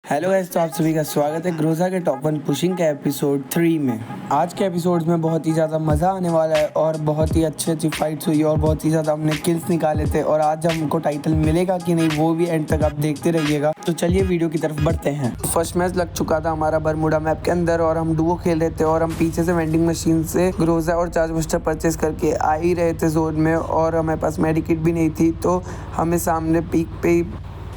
Hello guys, तो आप सभी का स्वागत है ग्रोजा के टॉप 1 पुशिंग के एपिसोड 3 में। आज के एपिसोड्स में बहुत ही ज़्यादा मज़ा आने वाला है और बहुत ही अच्छी फाइट्स हुई और बहुत ही ज़्यादा हमने किल्स निकाले थे और आज हमको टाइटल मिलेगा कि नहीं वो भी एंड तक आप देखते रहिएगा। तो चलिए वीडियो की तरफ बढ़ते हैं। फर्स्ट मैच लग चुका था हमारा बरमुडा मैप के अंदर और हम डुओ खेल रहे थे और हम पीछे से वेंडिंग मशीन से ग्रोजा और चार्ज बस्टर परचेस करके आ ही रहे थे जोन में और हमारे पास मेडिकिट भी नहीं थी, तो हमें सामने पीक पे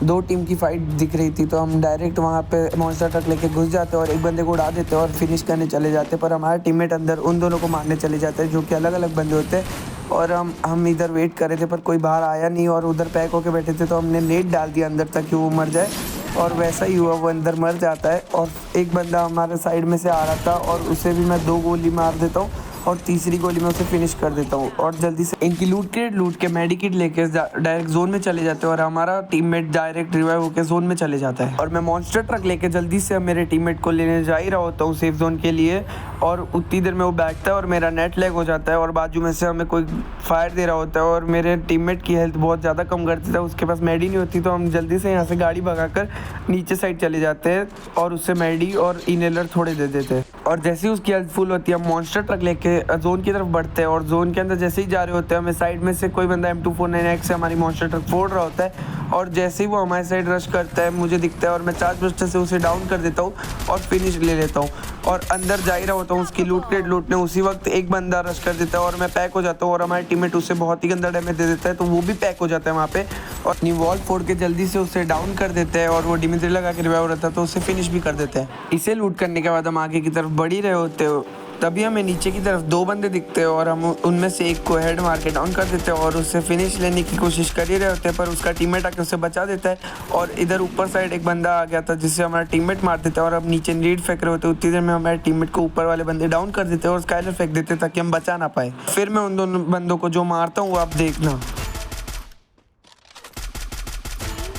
दो टीम की फाइट दिख रही थी। तो हम डायरेक्ट वहाँ पे मॉन्स्टर ट्रक लेके घुस जाते और एक बंदे को उड़ा देते और फिनिश करने चले जाते, पर हमारा टीममेट अंदर उन दोनों को मारने चले जाते हैं जो कि अलग अलग बंदे होते हैं। और हम इधर वेट कर रहे थे पर कोई बाहर आया नहीं और उधर पैक होके बैठे थे, तो हमने नेट डाल दिया अंदर तक कि वो मर जाए और वैसा ही हुआ, वो अंदर मर जाता है। और एक बंदा हमारे साइड में से आ रहा था और उसे भी मैं 2 गोली मार देता हूँ और तीसरी गोली में उसे फिनिश कर देता हूँ और जल्दी से इनकी लूट के मेडिकिट लेके डायरेक्ट जोन में चले जाते हैं और हमारा टीममेट डायरेक्ट रिवाइव होकर जोन में चले जाता है। और मैं मॉन्स्टर ट्रक लेके जल्दी से मेरे टीममेट को लेने जा ही रहा होता हूँ सेफ जोन के लिए, और उतनी देर में वो बैठता है और मेरा नेट लैग हो जाता है और बाजू में से हमें कोई फायर दे रहा होता है और मेरे टीममेट की हेल्थ बहुत ज़्यादा कम करती था, उसके पास मेडी नहीं होती, तो हम जल्दी से यहाँ से गाड़ी भगाकर नीचे साइड चले जाते हैं और उससे मेडी और इनहेलर थोड़े दे देते हैं। और जैसे ही उसकी हेल्थ फुल होती है हम मॉन्स्टर ट्रक लेके जोन की तरफ बढ़ते हैं और जोन के अंदर जैसे ही जा रहे होते हैं हमें साइड में से कोई बंदा M249X से हमारी मॉन्स्टर ट्रक फोड़ रहा होता है और जैसे ही वो हमारे साइड रश करता है मुझे दिखता है और मैं चार्ज बस्टर से उसे डाउन कर देता हूँ और फिनिश ले लेता हूँ और अंदर जा ही रहा होता हूँ उसकी लूटने उसी वक्त एक बंदा रश कर देता है और मैं पैक हो जाता हूँ और हमारे टीममेट उसे बहुत ही गंदा डैमेज दे देता है, तो वो भी पैक हो जाता है वहाँ पे और अपनी वॉल फोड़ के जल्दी से उसे डाउन कर देते हैं और वो डिमिट्री लगा के रिवाइव रहता है तो उसे फिनिश भी कर देते हैं। इसे लूट करने के बाद हम आगे की तरफ बढ़ ही रहे होते हो, तभी हमें नीचे की तरफ 2 बंदे दिखते हैं और हम उनमें से एक को हेड मार के डाउन कर देते हैं और उससे फिनिश लेने की कोशिश कर ही रहे होते हैं, पर उसका टीममेट आके उसे बचा देता है और इधर ऊपर साइड एक बंदा आ गया था जिससे हमारा टीममेट मार देता है और अब नीचे नीड फेंक रहे होते हैं, उतनी देर में हमारे टीममेट को ऊपर वाले बंदे डाउन कर देते हैं और स्काइलर फेंक देते हैं ताकि हम बचा ना पाए। फिर मैं उन दोनों बंदों को जो मारता हूँ वो आप देखना।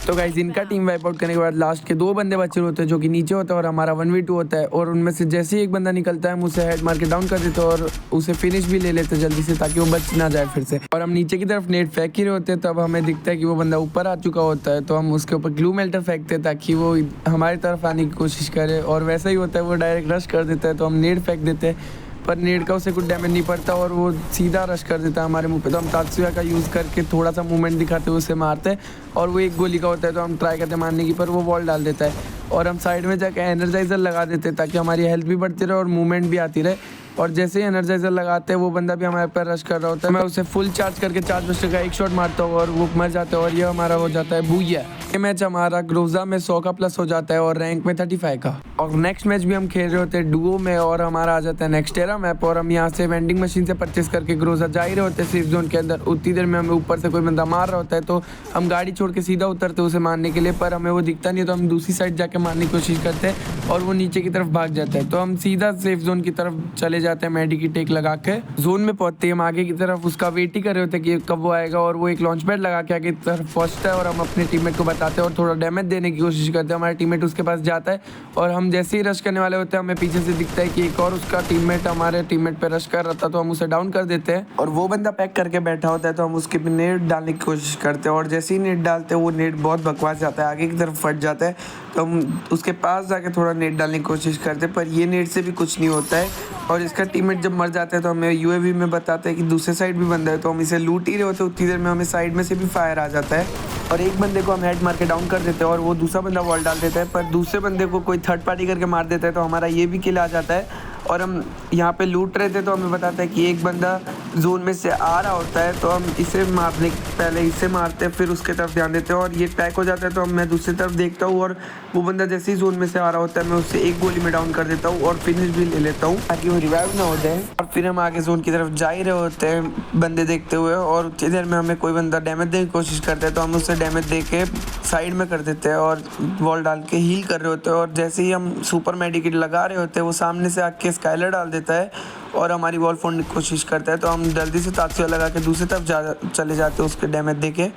तो गाइस इनका टीम वाइप आउट करने के बाद लास्ट के 2 बंदे बचे होते हैं जो कि नीचे होता है और हमारा 1v2 होता है और उनमें से जैसे ही एक बंदा निकलता है हम उसे हेड मार के डाउन कर देते हैं और उसे फिनिश भी ले लेते हैं जल्दी से ताकि वो बच ना जाए फिर से। और हम नीचे की तरफ नेट फेंक ही रहे होते हैं, तब हमें दिखता है कि वो बंदा ऊपर आ चुका होता है, तो हम उसके ऊपर ग्लू मेल्टर फेंकते हैं ताकि वो हमारी तरफ आने की कोशिश करे और वैसा ही होता है, वो डायरेक्ट रश कर देता है तो हम नेट फेंक देते हैं पर नेट का उसे कुछ डैमेज नहीं पड़ता और वो सीधा रश कर देता है हमारे मुंह पे, तो हम तात्सुया का यूज़ करके थोड़ा सा मूवमेंट दिखाते हुए उसे मारते हैं और वो एक गोली का होता है तो हम ट्राई करते हैं मारने की, पर वो वॉल डाल देता है और हम साइड में जाकर एनर्जाइज़र लगा देते हैं ताकि हमारी हेल्थ भी बढ़ती रहे और मूवमेंट भी आती रहे। और जैसे ही एनर्जाइजर लगाते हैं वो बंदा भी हमारे पर रश कर रहा होता है, मैं उसे फुल चार्ज करके चार्ज बस्टर का एक शॉट मारता हूँ और वो मर जाता है और ये हमारा हो जाता है बूया। ये मैच हमारा ग्रोजा में 100 का प्लस हो जाता है और रैंक में 35 का। और नेक्स्ट मैच भी हम खेल रहे होते हैं डुओ में और हमारा आ जाता है नेक्स्टेरा मैप और हम यहाँ से वेंडिंग मशीन से परचेस करके ग्रोजा जा ही रहे होते हैं सेफ जोन के अंदर। उतनी देर में हमें ऊपर से कोई बंदा मार रहा होता है तो हम गाड़ी छोड़ के सीधा उतरते उसे मारने के लिए, पर हमें वो दिखता नहीं है तो हम दूसरी साइड जाके मारने की कोशिश करते हैं और वो नीचे की तरफ भाग जाता है, तो हम सीधा सेफ जोन की तरफ चले जाते हैं मेडिकिट टेक लगा के। जोन में पहुंचते ही हम आगे की तरफ उसका वेट ही कर रहे होते हैं कि कब वो आएगा और वो एक लॉन्च पैड लगा के आगे की तरफ पहुंचता है और हम अपने टीममेट को बताते हैं और थोड़ा डैमेज देने की कोशिश करते हैं। हमारा टीममेट उसके पास जाता है और हम जैसे ही रश करने वाले होते हैं हमें पीछे से दिखता है कि एक और उसका टीममेट हमारे टीममेट पे रश कर रहा था, तो हम उसे डाउन कर देते हैं और वो बंदा पैक करके बैठा होता है तो हम उसके पे नेट डालने की कोशिश करते हैं और जैसे ही नेट डालते हैं वो नेट बहुत बकवास जाता है, आगे की तरफ फट जाता है, तो हम उसके पास जाके थोड़ा नेट डालने की कोशिश करते हैं पर ये नेट से भी कुछ नहीं होता है और इसका टीममेट जब मर जाता है तो हमें यूएवी में बताते हैं कि दूसरे साइड भी बंदा है, तो हम इसे लूट ही रहे होते हैं, उतनी देर में हमें साइड में से भी फायर आ जाता है और एक बंदे को हम हेड मार के डाउन कर देते हैं और वो दूसरा बंदा वॉल डाल देता है, पर दूसरे बंदे को कोई थर्ड पार्टी करके मार देता है तो हमारा ये भी किल आ जाता है। और हम यहाँ पे लूट रहे थे तो हमें बताता है कि एक बंदा जोन में से आ रहा होता है, तो हम इसे मारने पहले इसे मारते हैं फिर उसके तरफ ध्यान देते हैं और ये पैक हो जाता है, तो मैं दूसरी तरफ देखता हूँ और वो बंदा जैसे ही जोन में से आ रहा होता है मैं उससे एक गोली में डाउन कर देता हूँ और फिनिश भी ले लेता हूँ ताकि वो रिवाइव ना हो जाए। और फिर हम आगे जोन की तरफ जा ही रहे होते हैं बंदे देखते हुए और उतनी देर में हमें कोई बंदा डैमेज देने की कोशिश करता है तो हम उससे डैमेज दे के साइड में कर देते हैं और वॉल डाल के हील कर रहे होते हैं और जैसे ही हम सुपर मेडिकिट लगा रहे होते हैं वो सामने से आके स्काइलर डाल देता है और हमारी वॉल फोड़ने की कोशिश करता है, तो हम जल्दी से तात्सुया लगा के दूसरी तरफ चले जाते हैं उसके डैमेज दे के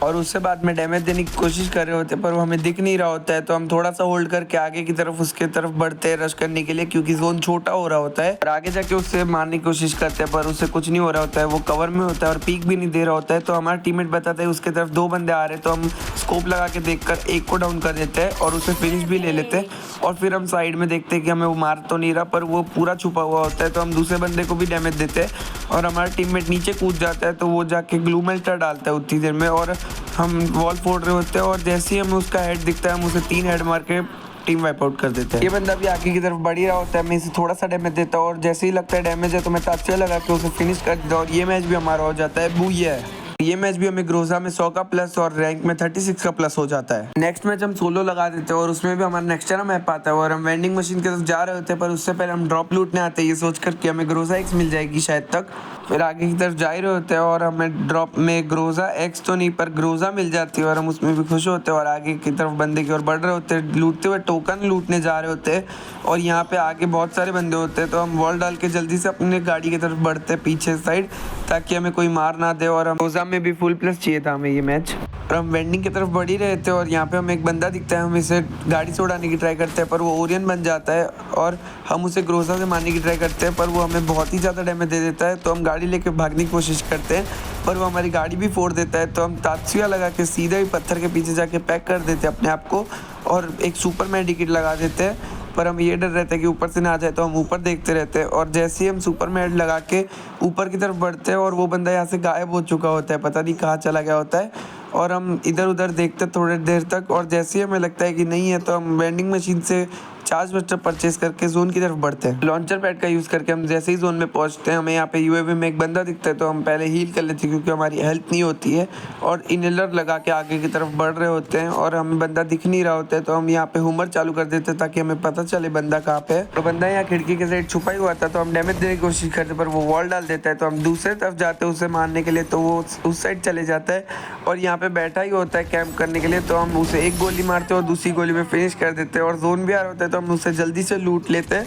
और उससे बाद में डैमेज देने की कोशिश कर रहे होते हैं पर वो हमें दिख नहीं रहा होता है, तो हम थोड़ा सा होल्ड करके आगे की तरफ उसके तरफ बढ़ते हैं रश करने के लिए, क्योंकि जोन छोटा हो रहा होता है और आगे जाके उससे मारने की कोशिश करते हैं पर उससे कुछ नहीं हो रहा होता है, वो कवर में होता है और पीक भी नहीं दे रहा होता है। तो हमारा टीममेट बताता है उसके तरफ 2 बंदे आ रहे हैं, तो हम स्कोप लगा के देखकर एक को डाउन कर देते हैं और उसे फिनिश भी ले लेते हैं। और फिर हम साइड में देखते हैं कि हमें वो मार तो नहीं रहा पर वो पूरा छुपा हुआ होता है, तो हम दूसरे बंदे को भी डैमेज देते हैं और हमारा टीममेट नीचे कूद जाता है, तो वो जाके ग्लू मेल्टर डालता है उतनी देर में और हम वॉल फोड़ रहे होते हैं और जैसे ही हमें उसका हेड दिखता है हम उसे 3 हेड मार के टीम वाइप आउट कर देते हैं। ये बंदा भी आगे की तरफ बढ़ ही रहा होता है, मैं इसे थोड़ा सा डैमेज देता हूँ और जैसे ही लगता है डैमेज है तो मैं तात्या लगा के उसे फिनिश कर देता हूँ और ये मैच भी हमारा हो जाता है। बूया है। ये मैच भी हमें ग्रोजा में 100 का प्लस और रैंक में 36 का प्लस हो जाता है। नेक्स्ट मैच हम सोलो लगा देते हैं और उसमें भी हमारा नेक्स्टरा मैप आता है और हम वेंडिंग मशीन की तरफ जा रहे होते हैं, पर उससे पहले हम ड्रॉप लूटने आते हैं ये सोचकर कि हमें ग्रोजा एक्स मिल जाएगी शायद तक। फिर आगे की तरफ जा ही रहे होते हैं और हमें ड्रॉप में ग्रोजा एक्स तो नहीं पर ग्रोजा मिल जाती है और हम उसमें भी खुश होते हैं और आगे की तरफ बंदे की ओर बढ़ रहे होते हैं, लूटते हुए टोकन लूटने जा रहे होते हैं और यहाँ पे आगे बहुत सारे बंदे होते हैं, तो हम वॉल डाल के जल्दी से अपने गाड़ी की तरफ बढ़ते हैं पीछे साइड, ताकि हमें कोई मार ना दे। और हम ग्रोजा में भी फुल प्लस चाहिए था हमें ये मैच, और हम वेंडिंग की तरफ बढ़ ही रहे थे और यहाँ पे हमें एक बंदा दिखता है, हम इसे गाड़ी से उड़ाने की ट्राई करते हैं पर वो ओरियन बन जाता है और हम उसे ग्रोजा से मारने की ट्राई करते हैं पर वो हमें बहुत ही ज़्यादा डैमेज दे देता है, तो हम गाड़ी लेके भागने की कोशिश करते हैं पर वो हमारी गाड़ी भी फोड़ देता है, तो हम तात्या लगा के सीधा ही पत्थर के पीछे जाके पैक कर देते हैं अपने आप को और एक सुपर मेडिकेट लगा देते हैं। पर हम ये डर रहते हैं कि ऊपर से ना आ जाए, तो हम ऊपर देखते रहते हैं और जैसे ही हम सुपर मेड लगा के ऊपर की तरफ बढ़ते हैं और वो बंदा यहाँ से गायब हो चुका होता है, पता नहीं कहाँ चला गया होता है और हम इधर उधर देखते थोड़ी देर तक और जैसे ही हमें लगता है कि नहीं है तो हम वेंडिंग मशीन से चार्ज बस्टर परचेज करके जोन की तरफ बढ़ते हैं। लॉन्चर पैड का यूज़ करके हम जैसे ही जोन में पहुंचते हैं हमें यहाँ पे यूएवी में एक बंदा दिखता है, तो हम पहले हील कर लेते हैं क्योंकि हमारी हेल्थ नहीं होती है और इनहेलर लगा के आगे की तरफ बढ़ रहे होते हैं और हमें बंदा दिख नहीं रहा होता है, तो हम यहाँ पे हुमर चालू कर देते हैं ताकि हमें पता चले बंदा कहाँ पे है। तो बंदा यहाँ खिड़की के साइड छुपा ही हुआ था, तो हम डैमेज देने की कोशिश करते पर वो वॉल डाल देता है, तो हम दूसरे तरफ जाते हैं उसे मारने के लिए, तो वो उस साइड चले जाता है और यहाँ पे बैठा ही होता है कैंप करने के लिए, तो हम उसे एक गोली मारते हैं और दूसरी गोली में फिनिश कर देते हैं और जोन भी आ रहा होता है, तो हम उसे जल्दी से लूट लेते हैं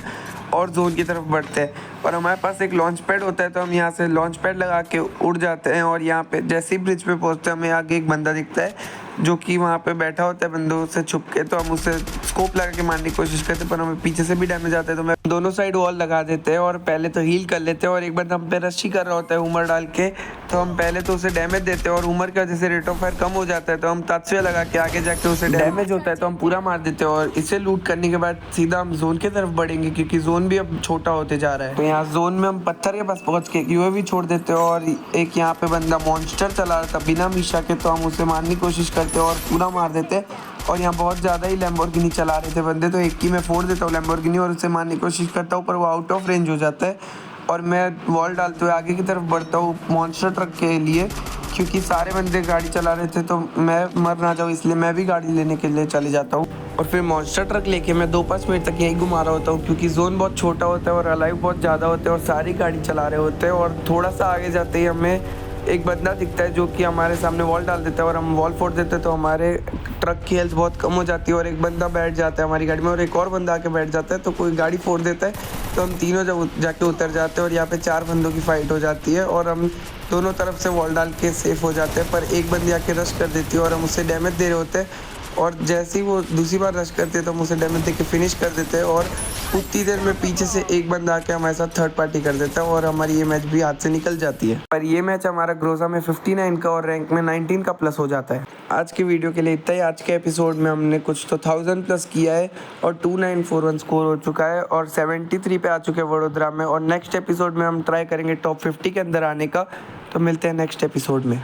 और जोन की तरफ बढ़ते हैं। और हमारे पास एक लॉन्च पैड होता है, तो हम यहाँ से लॉन्च पैड लगा के उड़ जाते हैं और यहाँ पे जैसे ही ब्रिज पे पहुँचते हैं हमें आगे एक बंदा दिखता है जो कि वहाँ पे बैठा होता है बंदों से छुप के, तो हम उसे स्कोप लगा के मारने की कोशिश करते हैं पर हमें पीछे से भी डैमेज आता है, तो मैं दोनों साइड वॉल लगा देते हैं और पहले तो हील कर लेते हैं और एक बंदा हम पे रश ही कर रहा होता है उमर डाल के, तो हम पहले तो उसे डैमेज देते हैं और उमर की वजह से रेट ऑफ फायर कम हो जाता है, तो हम तात्या लगा के आगे जाके उसे डैमेज होता है तो हम पूरा मार देते हैं और इसे लूट करने के बाद सीधा हम जोन की तरफ बढ़ेंगे क्योंकि जोन भी अब छोटा होते जा रहा है। तो यहाँ जोन में हम पत्थर के पास पहुँच के यूएवी छोड़ देते हैं और एक यहाँ पे बंदा मॉन्स्टर चला रहा था बिना मीशा के, तो हम उसे मारने की कोशिश करते हैं और पूरा मार देते हैं और यहाँ बहुत ज़्यादा ही लैम्बोर्गिनी चला रहे थे बंदे, तो एक ही मैं फोड़ देता हूँ लैम्बोर्गिनी और उसे मारने की कोशिश करता हूँ पर वो आउट ऑफ रेंज हो जाता है और मैं वॉल डालते हुए आगे की तरफ बढ़ता हूँ मॉन्स्टर ट्रक के लिए, क्योंकि सारे बंदे गाड़ी चला रहे थे तो मैं मर ना जाऊँ इसलिए मैं भी गाड़ी लेने के लिए चले जाता हूँ और फिर मॉन्स्टर ट्रक लेके मैं 2-5 मिनट तक यहीं घुमा रहा होता हूँ क्योंकि जोन बहुत छोटा होता है और अलाइव बहुत ज़्यादा होते हैं और सारी गाड़ी चला रहे होते हैं और थोड़ा सा आगे जाते ही हमें एक बंदा दिखता है जो कि हमारे सामने वॉल डाल देता है और हम वॉल फोड़ देते हैं, तो हमारे ट्रक की हेल्थ बहुत कम हो जाती है और एक बंदा बैठ जाता है हमारी गाड़ी में और एक और बंदा आके बैठ जाता है, तो कोई गाड़ी फोड़ देता है, तो हम तीनों जब जाके उतर जाते हैं और यहाँ पे 4 बंदों की फाइट हो जाती है और हम दोनों तरफ से वॉल डाल के सेफ हो जाते हैं, पर एक बंदी आके रश कर देती है और हम उससे डैमेज दे रहे होते हैं और जैसे ही वो दूसरी बार रश करते हैं तो हम उसे डैमेज दे के फिनिश कर देते हैं और उतनी देर में पीछे से एक बंदा आके हमारे साथ थर्ड पार्टी कर देता है और हमारी ये मैच भी हाथ से निकल जाती है। पर ये मैच हमारा ग्रोजा में 59 का और रैंक में 19 का प्लस हो जाता है। आज की वीडियो के लिए इतना ही। आज के एपिसोड में हमने कुछ तो 1000 प्लस किया है और 2941 स्कोर हो चुका है और 73 पे आ चुके हैं वडोदरा में और नेक्स्ट एपिसोड में हम ट्राई करेंगे टॉप 50 के अंदर आने का। तो मिलते हैं नेक्स्ट एपिसोड में।